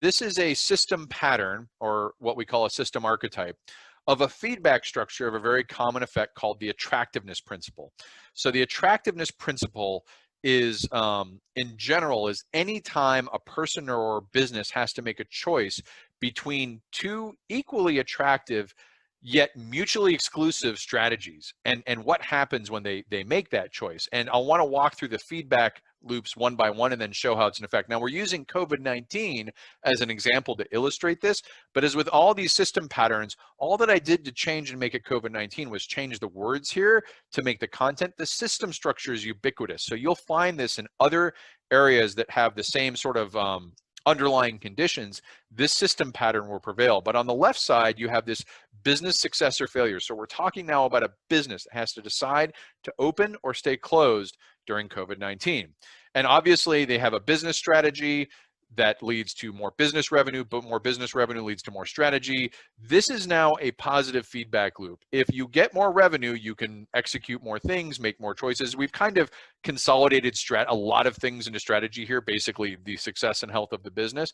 This is a system pattern, or what we call a system archetype, of a feedback structure of a very common effect called the attractiveness principle. So the attractiveness principle is, in general, is any time a person or business has to make a choice between two equally attractive yet mutually exclusive strategies, and what happens when they make that choice. And I'll want to walk through the feedback loops one by one and then show how it's an effect. Now, we're using COVID-19 as an example to illustrate this, but as with all these system patterns, all that I did to change and make it COVID-19 was change the words here to make the content. The system structure is ubiquitous, so you'll find this in other areas that have the same sort of underlying conditions. This system pattern will prevail. But on the left side, you have this business success or failure. So we're talking now about a business that has to decide to open or stay closed during COVID-19. And obviously, they have a business strategy that leads to more business revenue, but more business revenue leads to more strategy. This is now a positive feedback loop. If you get more revenue, you can execute more things, make more choices. We've kind of consolidated a lot of things into strategy here, basically the success and health of the business.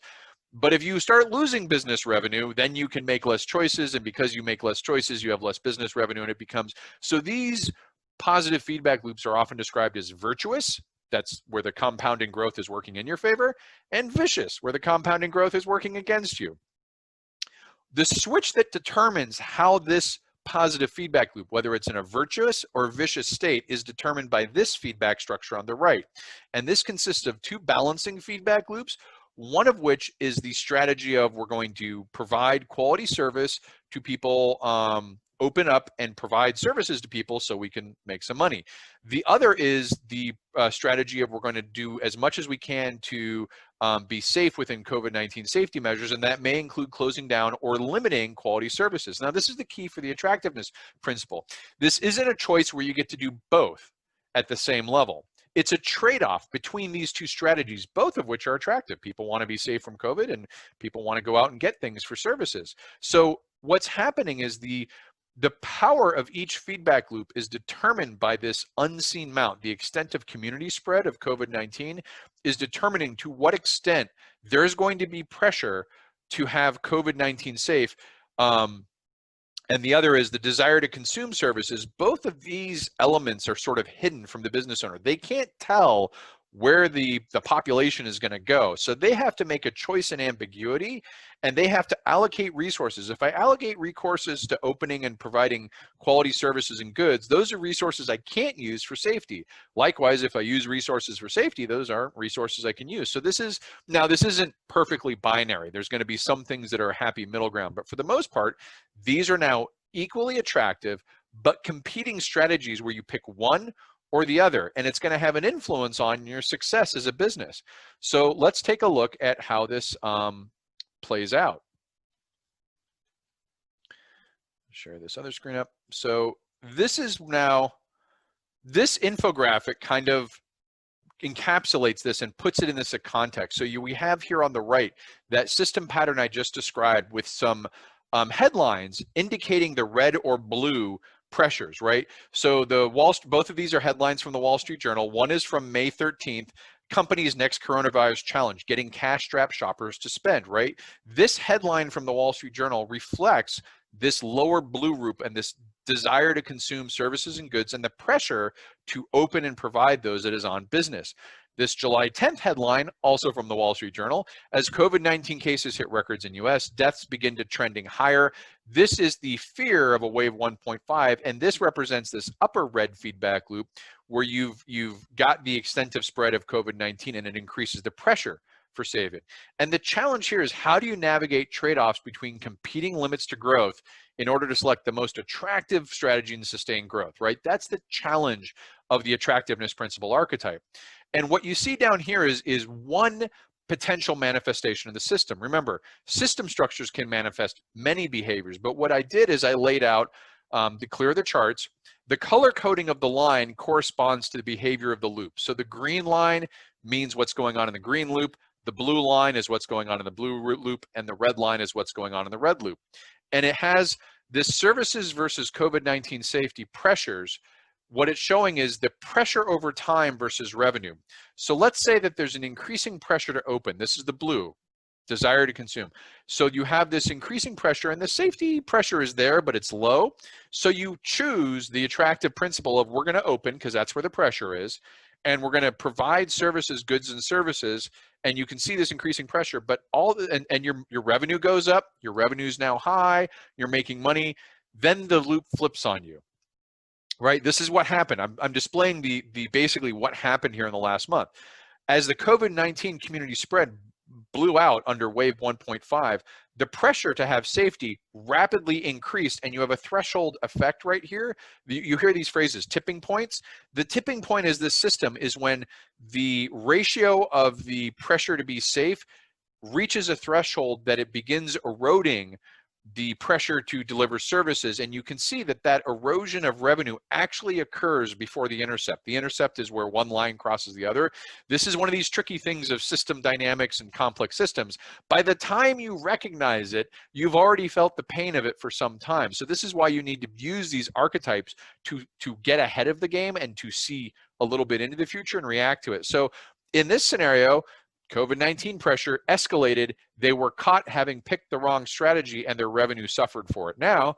But if you start losing business revenue, then you can make less choices. And because you make less choices, you have less business revenue, and it becomes, so these positive feedback loops are often described as virtuous. That's where the compounding growth is working in your favor, and vicious, where the compounding growth is working against you. The switch that determines how this positive feedback loop, whether it's in a virtuous or vicious state, is determined by this feedback structure on the right. And this consists of two balancing feedback loops, one of which is the strategy of we're going to provide quality service to people, open up and provide services to people so we can make some money. The other is the strategy of we're going to do as much as we can to be safe within COVID-19 safety measures, and that may include closing down or limiting quality services. Now, this is the key for the attractiveness principle. This isn't a choice where you get to do both at the same level. It's a trade-off between these two strategies, both of which are attractive. People want to be safe from COVID, and people want to go out and get things for services. So what's happening is the power of each feedback loop is determined by this unseen mount. The extent of community spread of COVID-19 is determining to what extent there's going to be pressure to have COVID-19 safe. And the other is the desire to consume services. Both of these elements are sort of hidden from the business owner. They can't tell where the population is going to go. So they have to make a choice in ambiguity, and they have to allocate resources. If I allocate resources to opening and providing quality services and goods, those are resources I can't use for safety. Likewise, if I use resources for safety, those aren't resources I can use. So this isn't perfectly binary. There's going to be some things that are a happy middle ground, but for the most part, these are now equally attractive, but competing strategies where you pick one or the other, and it's going to have an influence on your success as a business. So let's take a look at how this plays out. Share this other screen up. So this is now, this infographic kind of encapsulates this and puts it in this context. So we have here on the right that system pattern I just described with some headlines indicating the red or blue pressures, right? So both of these are headlines from the Wall Street Journal. One is from May 13th, company's next coronavirus challenge, getting cash-strapped shoppers to spend, right? This headline from the Wall Street Journal reflects this lower blue group and this desire to consume services and goods and the pressure to open and provide those that is on business. This July 10th headline, also from the Wall Street Journal, as COVID-19 cases hit records in US, deaths begin to trending higher. This is the fear of a wave 1.5, and this represents this upper red feedback loop where you've got the extensive spread of COVID-19 and it increases the pressure for saving. And the challenge here is how do you navigate trade-offs between competing limits to growth in order to select the most attractive strategy and sustain growth, right? That's the challenge of the attractiveness principle archetype. And what you see down here is one potential manifestation of the system. Remember, system structures can manifest many behaviors, but what I did is I laid out, to clear the charts, the color coding of the line corresponds to the behavior of the loop. So the green line means what's going on in the green loop, the blue line is what's going on in the blue loop, and the red line is what's going on in the red loop. And it has this services versus COVID-19 safety pressures. What it's showing is the pressure over time versus revenue. So let's say that there's an increasing pressure to open. This is the blue. desire to consume. So you have this increasing pressure, and the safety pressure is there, but it's low. So you choose the attractive principle of we're going to open because that's where the pressure is, and we're going to provide services, goods and services, and you can see this increasing pressure, but and your revenue goes up, your revenue is now high, you're making money, then the loop flips on you. Right? This is what happened. I'm displaying the basically what happened here in the last month. As the COVID-19 community spread blew out under wave 1.5, the pressure to have safety rapidly increased, and you have a threshold effect right here. You hear these phrases, tipping points. The tipping point is this system is when the ratio of the pressure to be safe reaches a threshold that it begins eroding the pressure to deliver services, and you can see that that erosion of revenue actually occurs before the intercept. The intercept is where one line crosses the other. This is one of these tricky things of system dynamics and complex systems. By the time you recognize it, you've already felt the pain of it for some time. So this is why you need to use these archetypes to get ahead of the game and to see a little bit into the future and react to it. So in this scenario, COVID-19 pressure escalated. They were caught having picked the wrong strategy, and their revenue suffered for it. Now,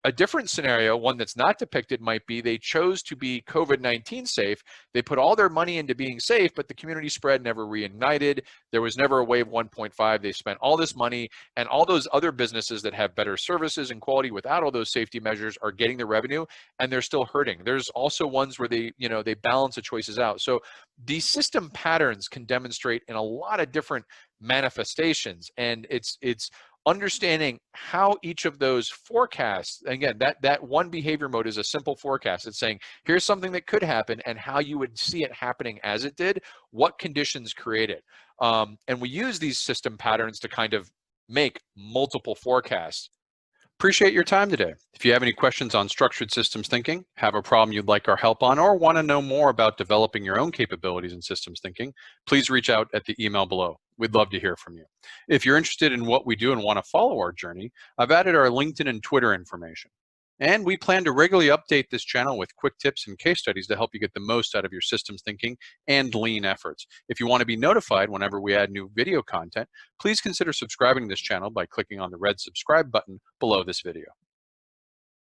a different scenario, one that's not depicted, might be they chose to be COVID-19 safe. They put all their money into being safe, but the community spread never reignited. There was never a wave 1.5. They spent all this money, and all those other businesses that have better services and quality without all those safety measures are getting the revenue, and they're still hurting. There's also ones where they balance the choices out. So these system patterns can demonstrate in a lot of different manifestations, and it's understanding how each of those forecasts, again, that one behavior mode is a simple forecast. It's saying, here's something that could happen and how you would see it happening as it did, what conditions create it. And we use these system patterns to kind of make multiple forecasts. Appreciate your time today. If you have any questions on structured systems thinking, have a problem you'd like our help on, or want to know more about developing your own capabilities in systems thinking, please reach out at the email below. We'd love to hear from you. If you're interested in what we do and want to follow our journey, I've added our LinkedIn and Twitter information. And we plan to regularly update this channel with quick tips and case studies to help you get the most out of your systems thinking and lean efforts. If you want to be notified whenever we add new video content, please consider subscribing to this channel by clicking on the red subscribe button below this video.